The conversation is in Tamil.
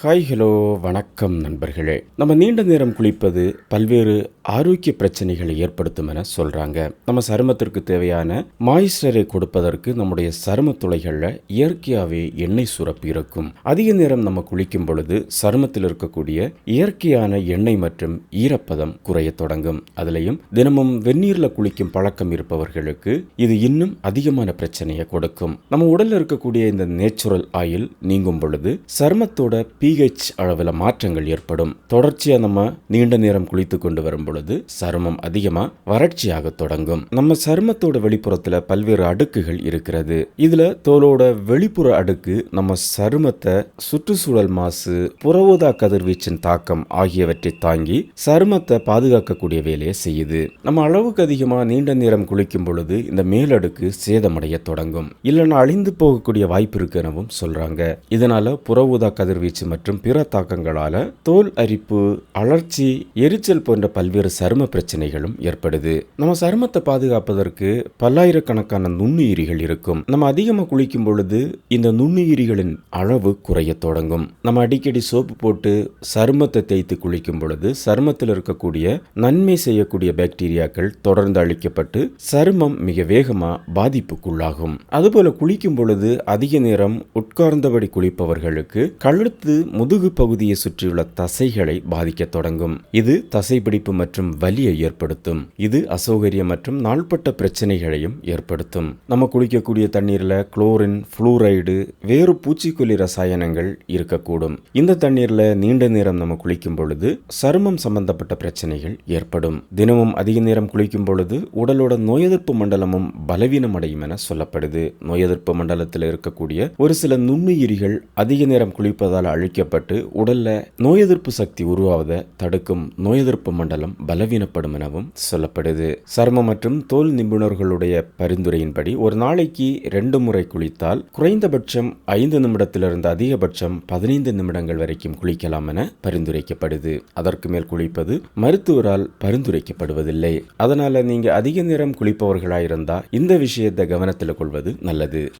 ஹாய் ஹலோ வணக்கம் நண்பர்களே. நம்ம நீண்ட நேரம் குளிப்பது பல்வேறு ஆரோக்கிய பிரச்சனைகளை ஏற்படுத்தும் என சொல்றாங்க. நம்ம சருமத்திற்கு தேவையான மாய்ஸ்சரை கொடுப்பதற்கு நம்முடைய சரும துளைகள்ல இயற்கையாகவே எண்ணெய் சுரப்பு இருக்கும். அதிக நேரம் நம்ம குளிக்கும் பொழுது சருமத்தில் இருக்கக்கூடிய இயற்கையான எண்ணெய் மற்றும் ஈரப்பதம் குறைய தொடங்கும். அதுலயும் தினமும் வெந்நீர்ல குளிக்கும் பழக்கம் இருப்பவர்களுக்கு இது இன்னும் அதிகமான பிரச்சனையை கொடுக்கும். நம்ம உடல்ல இருக்கக்கூடிய இந்த நேச்சுரல் ஆயில் நீங்கும் பொழுது சருமத்தோட pH அளவில் மாற்றங்கள் ஏற்படும். தொடர்ச்சியா நம்ம நீண்ட நேரம் குளித்து கொண்டு வரும் பொழுது சருமம் அதிகமா வறட்சியாக தொடங்கும். நம்ம சருமத்தோட வெளிப்புறத்துல பல்வேறு அடுக்குகள் இருக்கிறது. இதுல தோலோட வெளிப்புற அடுக்கு நம்ம சருமத்தை சுற்றுச்சூழல் மாசு, புறஊதா கதிர்வீச்சின் தாக்கம் ஆகியவற்றை தாங்கி சருமத்தை பாதுகாக்கக்கூடிய வேலையை செய்யுது. நம்ம அளவுக்கு அதிகமா நீண்ட நேரம் குளிக்கும் பொழுது இந்த மேலடுக்கு சேதமடைய தொடங்கும், இல்லைன்னா அழிந்து போகக்கூடிய வாய்ப்பு இருக்கு எனவும் சொல்றாங்க. இதனால புறஊதா கதிர்வீச்சு மற்றும் பிற தாக்கங்களால தோல் அரிப்பு, அழற்சி, எரிச்சல் போன்ற பல்வேறு சரும பிரச்சனைகளும் ஏற்படுது. நம்ம சருமத்தை பாதுகாப்பதற்கு பல்லாயிரக்கணக்கான நுண்ணுயிரிகள் இருக்கும். நம்ம அதிகமாக குளிக்கும் பொழுது இந்த நுண்ணுயிரிகளின் அளவு குறைய தொடங்கும். நம்ம அடிக்கடி சோப்பு போட்டு சருமத்தை தேய்த்து குளிக்கும் பொழுது சருமத்தில் இருக்கக்கூடிய நன்மை செய்யக்கூடிய பாக்டீரியாக்கள் தொடர்ந்து அழிக்கப்பட்டு சருமம் மிக வேகமா பாதிப்புக்குள்ளாகும். அதுபோல குளிக்கும் பொழுது அதிக நேரம் உட்கார்ந்தபடி குளிப்பவர்களுக்கு கழுத்து, முதுகு பகுதியை சுற்றியுள்ள தசைகளை பாதிக்க தொடங்கும். இது தசைப்பிடிப்பு மற்றும் வலியை ஏற்படுத்தும். இது அசௌகரியம் மற்றும் நாள்பட்ட பிரச்சனைகளையும் ஏற்படுத்தும். நம்ம குளிக்கக்கூடிய தண்ணீர்ல குளோரின், புளூரைடு, வேறு பூச்சிக்கொல்லி ரசாயனங்கள் இருக்கக்கூடும். இந்த தண்ணீர்ல நீண்ட நேரம் நம்ம குளிக்கும் பொழுது சருமம் சம்பந்தப்பட்ட பிரச்சனைகள் ஏற்படும். தினமும் அதிக நேரம் குளிக்கும் பொழுது உடலோட நோய் எதிர்ப்பு மண்டலமும் பலவீனம் அடையும் என சொல்லப்படுது. நோய் எதிர்ப்பு மண்டலத்தில் இருக்கக்கூடிய ஒரு சில நுண்ணுயிரிகள் அதிக நேரம் குளிப்பதால் அழிக்கப்பட்டு உடல்ல நோய் எதிர்ப்பு சக்தி உருவாவதை தடுக்கும். நோய் எதிர்ப்பு மண்டலம் பலவீனப்படும் எனவும் சொல்லப்படுது. சருமம் மற்றும் தோல் நிபுணர்களுடைய பரிந்துரையின்படி ஒரு நாளைக்கு 2 முறை குளித்தால் குறைந்தபட்சம் 5 நிமிடத்திலிருந்து அதிகபட்சம் 15 நிமிடங்கள் வரைக்கும் குளிக்கலாம் என பரிந்துரைக்கப்படுது. அதற்கு மேல் குளிப்பது மருத்துவரால் பரிந்துரைக்கப்படுவதில்லை. அதனால நீங்க அதிக நேரம் குளிப்பவர்களாயிருந்தா இந்த விஷயத்தை கவனத்தில் கொள்வது நல்லது.